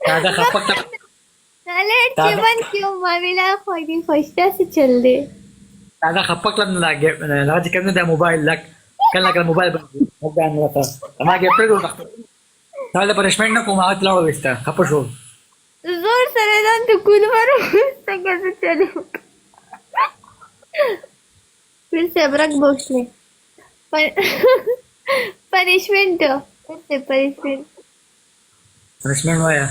ताजा खपक तक Salad ताजा chicken क्यों मामिला खोदी खोजता से चल दे. ताजा खपक لما لاجي كان ده موبايل لك كان لك الموباil بقى انا ما جبت تعال punishment ना कुमार लाओ बेचता खपो शो जोर सरेदान तो कूद मारो तो कैसे चले. फिर से अबरक भोसले. पनिशमेंट फिर से पनिशमेंट. punishment वाया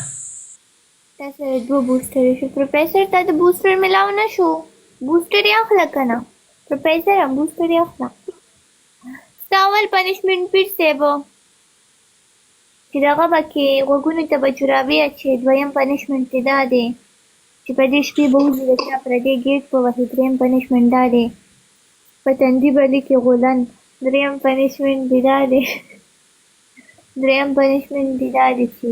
तसे दो बूस्टर शो प्रोफेसर ता तो बूस्टर मिलाओ ना शो. बूस्टर याख लगा ना. प्रोफेसर हम बूस्टर याख ना. सावल पनिशमेंट फिर से वो. چې دغه به کې غوږونو ته به جرابې اچې. دویم پنشمنټ یې دا دی چې په دې شپې به وځي د چا پردی ګیټ په وهي. دریم پنشمنټ دا دی په تندي به لیکي غولن. دریم پنشمنټ دې دا دی دریم پنشمنټ دې دا دی چې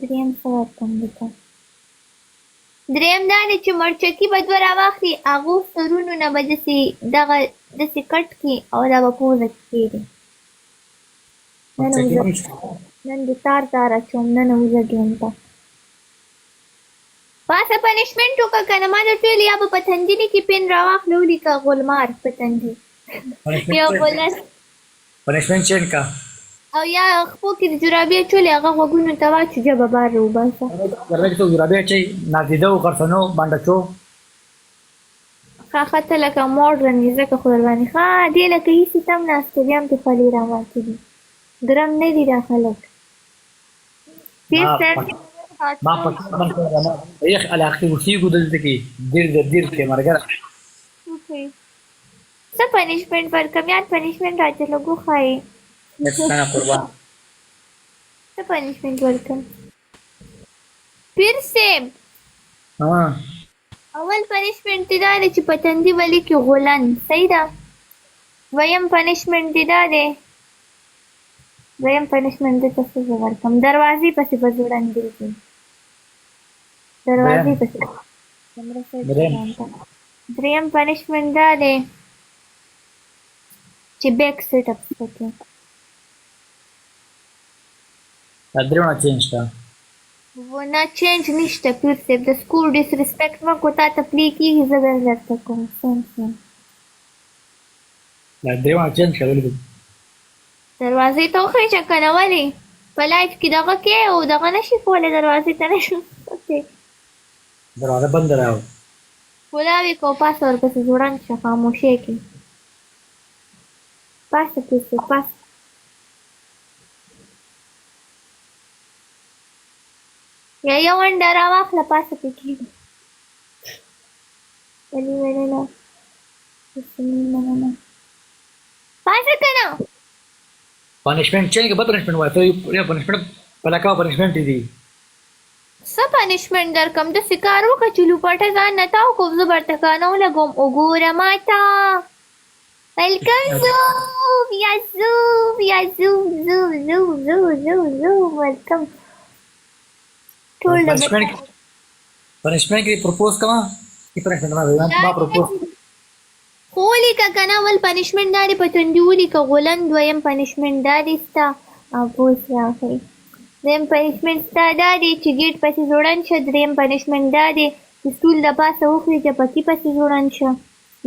دریم څه ورکړم درته. دریم دا دی چې مرچکي به دوه راواخلي هغو سرونو نه به داسې دغه داسې کټ کړي او دا به پوزه کې کښېږدي. نن د تار تار اچوم نن وزګیم ته. پاسه پنشمنټ وکړه که نه ما درته ویل یا به په تندي کې پین راواخلې ولیکه غلمار په تندي یا غولن punishment change का او یا خپو کې د جرابې اچولې هغه غوږونو ته واچو ژبه بار راوباسه. करने की तो जुराबे चाहिए नाजिदा वो करसनो बांडचो ښه ښه ته لکه موډرن یې ځکه خو در باندې ښه دې لکه هېڅې تم ناسته بیا هم دې خولې راواچې دي. ګرم نه دي دا خلک. ډېر ما پکې من کړه ما یخ علاقه وسیګو دلته کې دیر کې مرګره څه پنشمنټ ورکړم یاد پنشمنټ راته لږ وښایې. نستنه قربان څه پنشمنټ ورکړم. پیر صاحب ها اول پنشمنټ دې دا دی چې په تندي به لیکي غولن. صحیح ده. دویم پنشمنټ دې دا دی دویم پنشمنټ دې ته څه زه ورکړم. دروازې پسې به زوړند ګرځي. دروازې پسې دریم پنشمنټ دا دی چې بیک سیټ اپ وکړي. درونه چینج کا نه چینج نشته پیر صاحب. د سکول ډسریسپیکټ مه کو تا ته پلی کېږي زه به درته کوم. سیم درونه چینج کا ولې دروازې ته وخېژه که نه ولې په لایف کې دغه کې او دغه نه شي کولی دروازې ته نه شي دروازه بند راو کولاوي که پاسه ورپسې ځوړند شه خاموشۍ کې. پاسه پیر صاحب پاسه. یا یو انډه راواخله پاسه پې کېږي. ولې مننه مننه پاسه که نه punishment change का punishment हुआ तो ये punishment पहला का punishment دي څه پنشمنټ درکړم. داسې کار وکړه چې لوپټه ځان نه تاو کړو زه به ورته کانه ولګوم. وګوره ماته ویلکم زوم یا زوم یا زوم زوم زوم زوم زوم زوم ویلکم ټول د punishment की propose कमा की punishment ما propose خو ولیکه که نه اول پنشمنټ دا دی په تندي ولیکه غولن. دویم پنشمنټ دا دی ستا او پوس راښئ. دویم پنشمنټ ستا دا دی چې ګیټ پسې ځوړند شه. دریم پنشمنټ دا دی چې سټول د پاسه وخېژه پکې پسې ځوړند شه.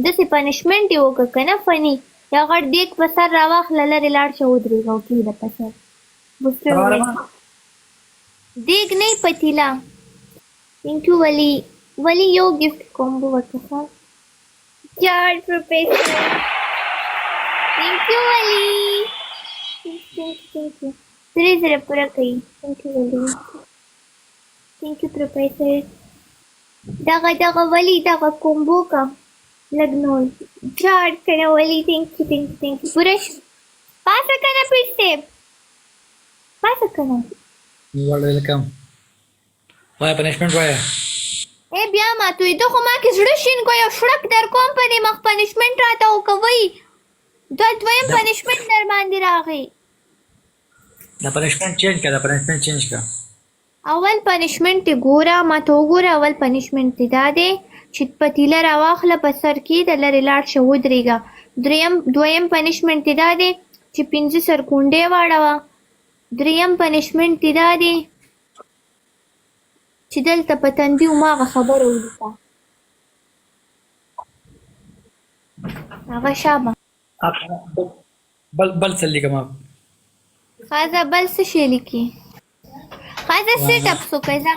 داسې پنشمنټ یې وکړه که نه فني یا غټ دیګ په سر راواخله لرې لاړ شه ودرېږه او کښېږده په سر. بوسټر دیګ نه پتیلا. ثینکیو ولی یو ګفټ کوم ورته یار پروفیسر. ثینکیو ولی ثینکیو زره زره پوره کوي. ثینکیو ولی ثینکیو پروفیسر. دغه ولی دغه کومبو کا لږ نور چاړ که نه ولی. ثینکیو پوره شو. پاسه که نه پیر صاحب پاسه که نه वेलकम وای punishment وای ای بیا ماتوي ته خو ما کې زړه شین کو یو شړک در کوم په دې مخ پنشمنټ راته وکوئ. دویم پنشمنټ در باندې راغی. دا punishment change کا دا punishment change کا اول پنشمنټ ګوره ما ته وګوره. اول پنشمنټ دا دی چې پتیله راواخله په سر کې د لرې لاړ شه ودرېږه. دویم پنشمنټ دا دی چې 5 سرکونډې واړوه. دریم پنشمنټ دې دا دی چې دلته په تندي هماغه خبره ولیکه. هغه شابه. بل څه لیکم. ښځه بل څه شی لیکي؟ ښځه سیټ اپس وکړئ. ځه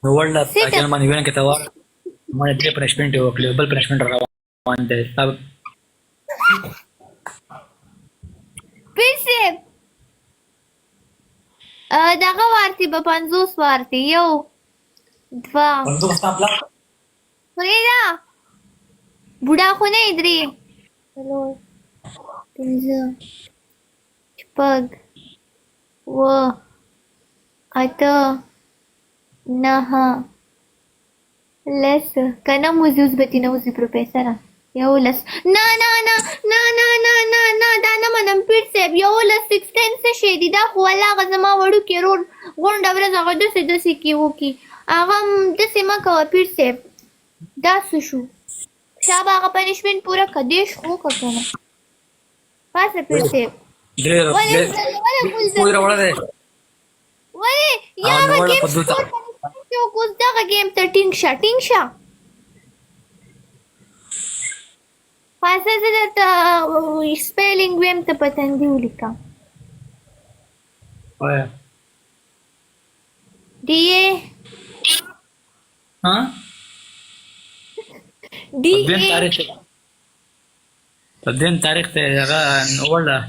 نو ورلډ اکل باندې وین کې تاوار ما دې پنشمنت وکړي بل پنشمنت روان دی. پیر صاحب دغه وارتي به 50 وارتي. 1 2 پرېږده بوډا خو نه یې. 3 4 5 6 7 8 9 10 کنه موزیوز بتی نه وزي پروفیسره. 11 نه نه نه نه نه نه نه نه دا نه منم پیر صاحب. 11 16 څه شی دي؟ دا خو والله هغه زما وړوکې رور غونډه ورځ هغه داسې کې وکړي. هغه داسې مه کوه پیر صاحب. دا څه شو؟ شابه هغه پنشمنټ پوره کړه. دېرش خو وکړه که نه پاسه پیر صاحب. ولې یا هغه ګیم اوس دغه ګیم ته ټینګ شه ټینګ شه. پاسه زه درته سپیلینګ ویم ته په تندي ولیکه. DA دیم تاریخ ته هغه ورلډ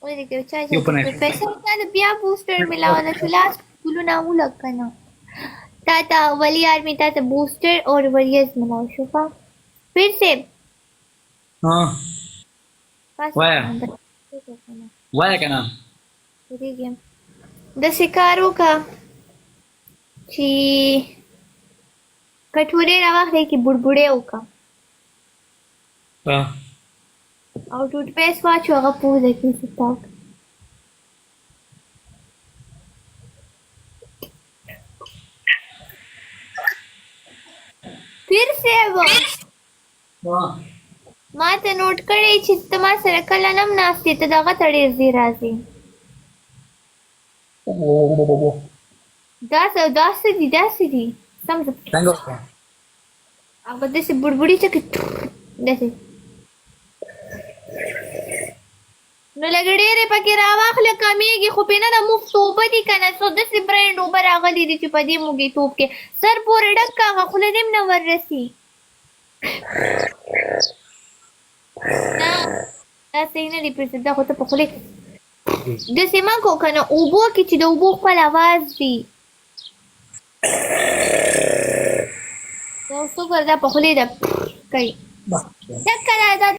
ولیکه. چا چې پروفیسر تا د بیا بوسټر ملاونه شو. لاس ګلونه ولګ که نه تا ته ولی آرمي تا ته بوسټر اور وریز ملاو شو. پیر صاحب وایه که نه داسې کار وکړه چې کټورې راواخلې کې بوډبوډې وکړه او ټوټ پیس واچو هغه پوزه کې ستا وکړه. پیر صاحب ما ته نوټ کړی چې ته ما سره کله نه م ناستې ته دغه ته ډېر ځې راځې. داسې دي سم هغه داسې بوډبوډي چکې داسې نو لږ ډېرې پکې راواخله کمیږي خو پې نه ده مفت اوبه دي که نه څو داسې برینډ اوبه راغلي دي چې په دې موږیتوب کې سر پورې ډک که هغه خوله دې م نه وررسي. نه دا صحیح نه دی پرېږده دا خو ته په خولې داسې مه کو که نه اوبو کې چې د اوبو خپل اواز وي دا څوک دا په خولې ده کوي ډکه ده دا